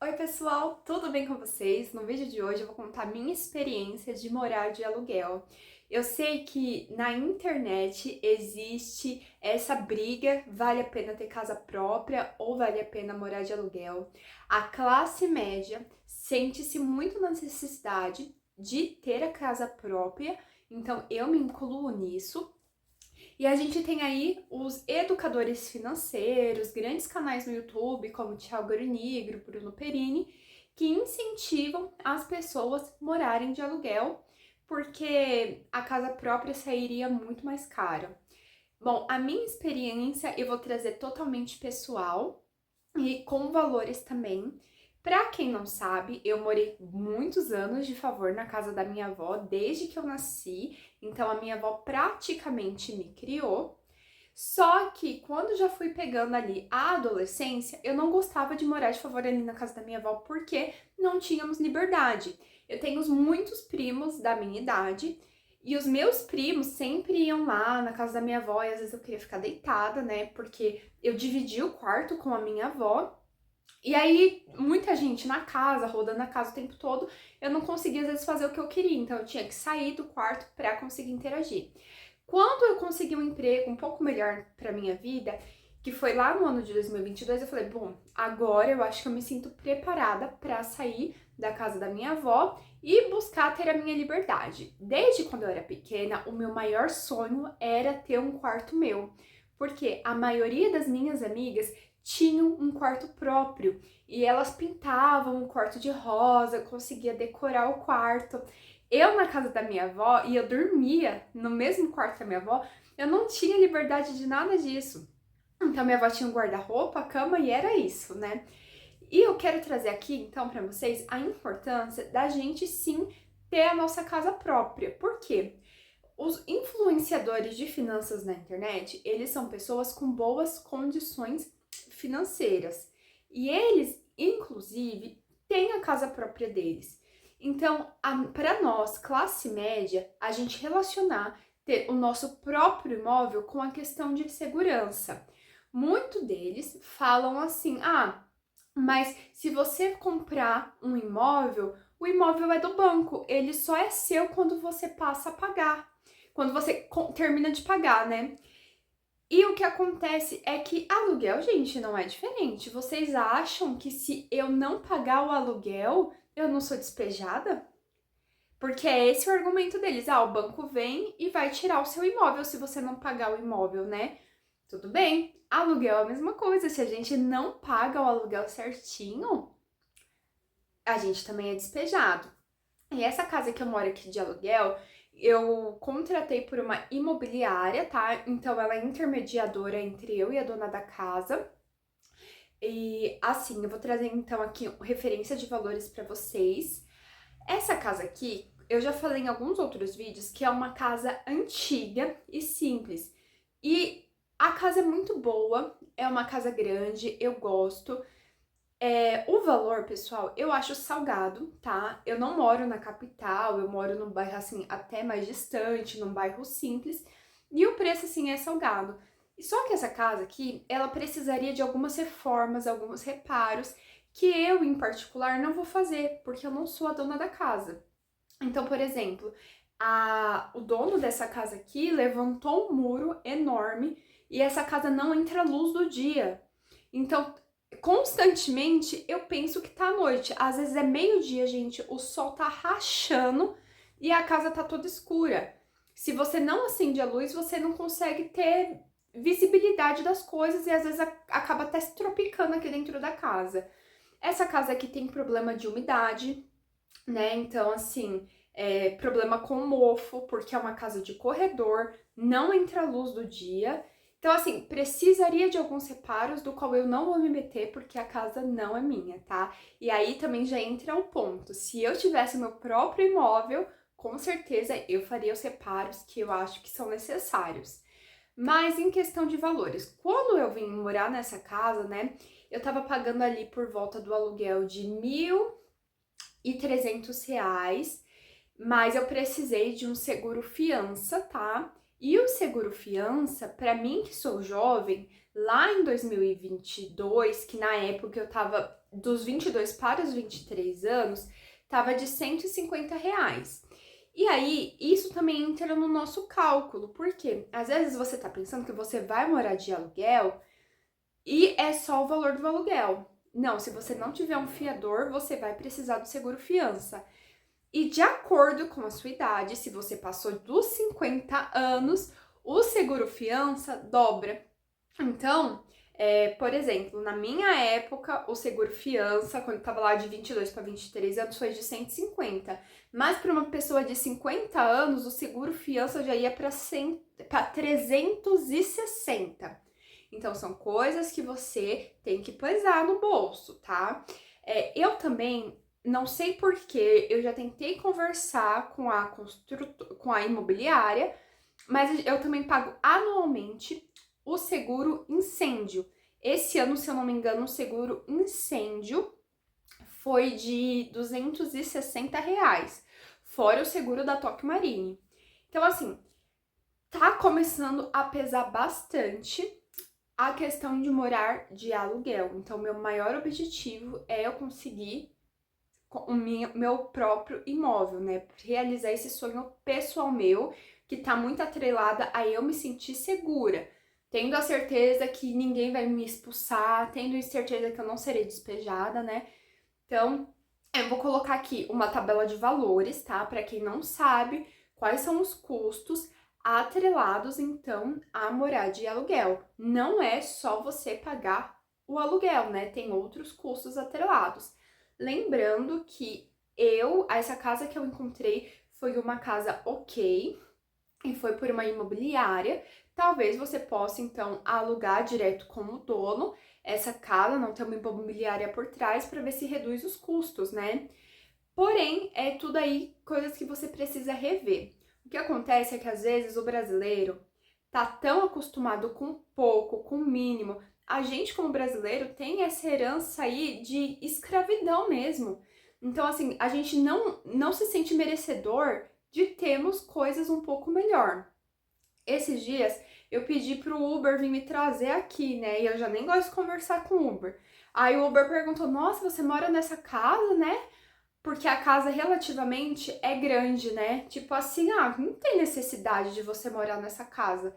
Oi pessoal, tudo bem com vocês? No vídeo de hoje eu vou contar minha experiência de morar de aluguel. Eu sei que na internet existe essa briga, vale a pena ter casa própria ou vale a pena morar de aluguel. A classe média sente-se muito na necessidade de ter a casa própria, então eu me incluo nisso. E a gente tem aí os educadores financeiros, grandes canais no YouTube, como Thiago Negro, Bruno Perini, que incentivam as pessoas a morarem de aluguel, porque a casa própria sairia muito mais caro. Bom, a minha experiência eu vou trazer totalmente pessoal e com valores também. Pra quem não sabe, eu morei muitos anos de favor na casa da minha avó desde que eu nasci, então a minha avó praticamente me criou. Só que quando já fui pegando ali a adolescência, eu não gostava de morar de favor ali na casa da minha avó porque não tínhamos liberdade. Eu tenho muitos primos da minha idade e os meus primos sempre iam lá na casa da minha avó e às vezes eu queria ficar deitada, né? Porque eu dividia o quarto com a minha avó. E aí, muita gente na casa, rodando a casa o tempo todo, eu não conseguia às vezes fazer o que eu queria, então eu tinha que sair do quarto para conseguir interagir. Quando eu consegui um emprego um pouco melhor para minha vida, que foi lá no ano de 2022, eu falei, bom, agora eu acho que eu me sinto preparada para sair da casa da minha avó e buscar ter a minha liberdade. Desde quando eu era pequena, o meu maior sonho era ter um quarto meu, porque a maioria das minhas amigas tinham um quarto próprio e elas pintavam o quarto de rosa, conseguia decorar o quarto. Eu, na casa da minha avó, e eu dormia no mesmo quarto que a minha avó, eu não tinha liberdade de nada disso. Então, minha avó tinha um guarda-roupa, a cama e era isso, né? E eu quero trazer aqui, então, para vocês a importância da gente sim ter a nossa casa própria. Por quê? Os influenciadores de finanças na internet, eles são pessoas com boas condições financeiras. E eles, inclusive, têm a casa própria deles. Então, para nós, classe média, a gente relacionar ter o nosso próprio imóvel com a questão de segurança. Muito deles falam assim: ah, mas se você comprar um imóvel, o imóvel é do banco, ele só é seu quando você passa a pagar, quando você termina de pagar, né? E o que acontece é que aluguel, gente, não é diferente. Vocês acham que se eu não pagar o aluguel, eu não sou despejada? Porque é esse o argumento deles. Ah, o banco vem e vai tirar o seu imóvel se você não pagar o imóvel, né? Tudo bem. Aluguel é a mesma coisa. Se a gente não paga o aluguel certinho, a gente também é despejado. E essa casa que eu moro aqui de aluguel, eu contratei por uma imobiliária, tá? Então ela é intermediadora entre eu e a dona da casa. E assim, eu vou trazer então aqui referência de valores para vocês. Essa casa aqui, eu já falei em alguns outros vídeos que é uma casa antiga e simples. E a casa é muito boa, é uma casa grande, eu gosto. O valor, pessoal, eu acho salgado, tá? Eu não moro na capital, eu moro num bairro, assim, até mais distante, num bairro simples, e o preço, assim, é salgado. E só que essa casa aqui, ela precisaria de algumas reformas, alguns reparos, que eu, em particular, não vou fazer, porque eu não sou a dona da casa. Então, por exemplo, o dono dessa casa aqui levantou um muro enorme e essa casa não entra luz do dia. Então, constantemente eu penso que tá à noite. Às vezes é meio-dia, gente, o sol tá rachando e a casa tá toda escura. Se você não acende a luz, você não consegue ter visibilidade das coisas e às vezes acaba até se tropicando aqui dentro da casa. Essa casa aqui tem problema de umidade, né? Então, assim, problema com mofo, porque é uma casa de corredor, não entra a luz do dia. Então, assim, precisaria de alguns reparos do qual eu não vou me meter porque a casa não é minha, tá? E aí também já entra o ponto. Se eu tivesse meu próprio imóvel, com certeza eu faria os reparos que eu acho que são necessários. Mas em questão de valores, quando eu vim morar nessa casa, né, eu tava pagando ali por volta do aluguel de R$ 1.300, mas eu precisei de um seguro fiança, tá? E o seguro fiança, para mim que sou jovem, lá em 2022, que na época eu tava dos 22 para os 23 anos estava de R$ 150. E aí, isso também entra no nosso cálculo, porque às vezes você tá pensando que você vai morar de aluguel e é só o valor do aluguel. Não, se você não tiver um fiador, você vai precisar do seguro fiança. E de acordo com a sua idade, se você passou dos 50 anos, o seguro fiança dobra. Então, por exemplo, na minha época, o seguro fiança, quando estava lá de 22 para 23 anos, foi de 150. Mas para uma pessoa de 50 anos, o seguro fiança já ia para 360. Então, são coisas que você tem que pesar no bolso, tá? Eu também não sei porquê, eu já tentei conversar com com a imobiliária, mas eu também pago anualmente o seguro incêndio. Esse ano, se eu não me engano, o seguro incêndio foi de R$ 260, fora o seguro da Tokio Marine. Então, assim, tá começando a pesar bastante a questão de morar de aluguel. Então, meu maior objetivo é eu conseguir o meu próprio imóvel, né? Realizar esse sonho pessoal meu, que tá muito atrelada a eu me sentir segura, tendo a certeza que ninguém vai me expulsar, tendo certeza que eu não serei despejada, né? Então, eu vou colocar aqui uma tabela de valores, tá? Para quem não sabe quais são os custos atrelados, então, a morar de aluguel. Não é só você pagar o aluguel, né? Tem outros custos atrelados. Lembrando que essa casa que eu encontrei foi uma casa ok e foi por uma imobiliária. Talvez você possa, então, alugar direto com o dono essa casa, não ter uma imobiliária por trás, para ver se reduz os custos, né? Porém, é tudo aí coisas que você precisa rever. O que acontece é que às vezes o brasileiro tá tão acostumado com pouco, com mínimo. A gente, como brasileiro, tem essa herança aí de escravidão mesmo. Então, assim, a gente não se sente merecedor de termos coisas um pouco melhor. Esses dias eu pedi pro Uber vir me trazer aqui, né? E eu já nem gosto de conversar com o Uber. Aí o Uber perguntou: Nossa, você mora nessa casa, né? Porque a casa relativamente é grande, né? Tipo assim, não tem necessidade de você morar nessa casa.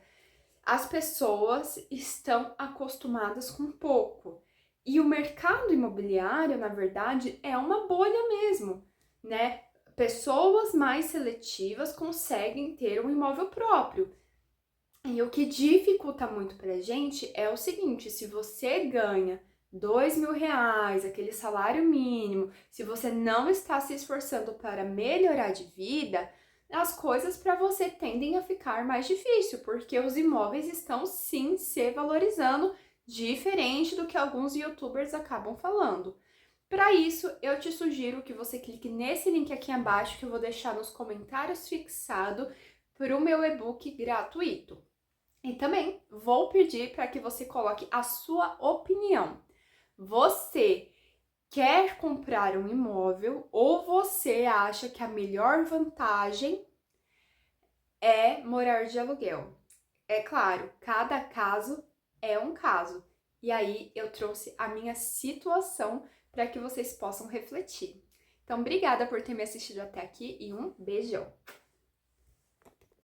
As pessoas estão acostumadas com pouco. E o mercado imobiliário, na verdade, é uma bolha mesmo, né? Pessoas mais seletivas conseguem ter um imóvel próprio. E o que dificulta muito pra gente é o seguinte: se você ganha R$ 2.000, aquele salário mínimo, se você não está se esforçando para melhorar de vida, as coisas para você tendem a ficar mais difícil, porque os imóveis estão sim se valorizando, diferente do que alguns youtubers acabam falando. Para isso, eu te sugiro que você clique nesse link aqui abaixo, que eu vou deixar nos comentários fixado, para o meu e-book gratuito. E também vou pedir para que você coloque a sua opinião. Você quer comprar um imóvel ou você acha que a melhor vantagem é morar de aluguel? É claro, cada caso é um caso. E aí eu trouxe a minha situação para que vocês possam refletir. Então, obrigada por ter me assistido até aqui e um beijão!